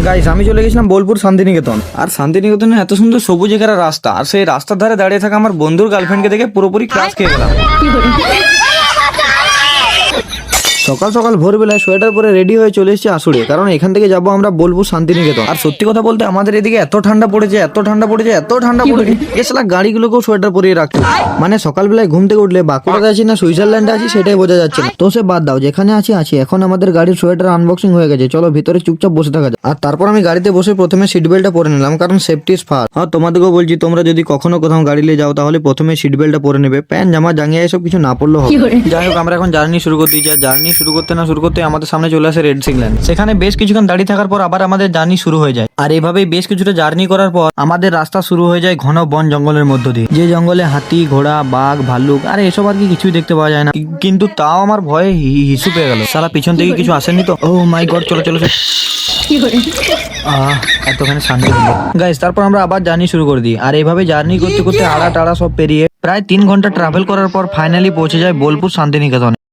Guys আমি চলে গেছিলাম বোলপুর শান্তিনিকেতন। আর শান্তিনিকেতনে এত সুন্দর সবুজ ঘেরা রাস্তা, আর সেই রাস্তার ধারে দাঁড়িয়ে থাকা আমার বন্ধুর গার্লফ্রেন্ডকে দেখে পুরোপুরি ক্লাস খেয়ে গেলাম। সকাল সকাল ভোরবেলায় সোয়েটার পরে রেডি হয়ে চলে এসেছি আসুড়ে, কারণ এখান থেকে যাবো আমরা বোলপুর শান্তিনিকেতন। আর সত্যি কথা বলতে আমাদের এদিকে এত ঠান্ডা পড়েছে, এত ঠান্ডা পড়েছে, এত ঠান্ডা পড়েছে, এছাড়া গাড়িগুলোকেও সোয়েটার পরিয়ে রাখতে হয়। মানে সকালবেলায় ঘুম থেকে উঠলে বাঁকুড়াতে আছি না সুইজারল্যান্ডে আছি সেটাই বোঝা যাচ্ছে না। তো সে বাদ দাও, যেখানে আছি। এখন আমাদের গাড়ির সোয়েটার আনবক্সিং হয়ে গেছে, চলো ভিতরে চুপচাপ বসে থাকা যায়। আর তারপর আমি গাড়িতে বসে প্রথমে সিট বেল্টটা পরে নিলাম, কারণ সেফটি ইজ ফার্স্ট। আর তোমাদেরকেও বলছি, তোমরা যদি কখনো কোথাও গাড়ি নিয়ে যাও তাহলে প্রথমে সিট বেল্টটা পরে নেবে, প্যান্ট জামা জাঙ্গিয়া এসব কিছু না পড়লেও হবে। যাই হোক, আমরা এখন জার্নি শুরু করে দিয়েছি। জার্নি শুরু করতে আমাদের সামনে চলে আসে রেড সিগন্যাল। সেখানে বেশ কিছুক্ষণ দাঁড়িয়ে থাকার পর আবার আমাদের জার্নি শুরু হয়ে যায়। আর এইভাবেই বেশ কিছুটা জার্নি করার পর আমাদের রাস্তা শুরু হয়ে যায় ঘন বন জঙ্গলের মধ্য দিয়ে, যে জঙ্গলে হাতি, ঘোড়া, বাঘ, ভাল্লুক আর এসব আর কি কিছুই দেখতে পাওয়া যায় না। কিন্তু তাও আমার ভয়ে হিসু পেয়ে গেল, সালা পিছন থেকে কিছু আসেনি তো। ও মাই গড, চলো এতখানি শান্তি হলো গাইস। তারপর আমরা আবার জার্নি শুরু করে দিই। আর এইভাবে জার্নি করতে করতে আড়া টাড়া সব পেরিয়ে প্রায় 3 ঘন্টা ট্রাভেল করার পর ফাইনালি পৌঁছে যায় বোলপুর শান্তিনিকেতনে।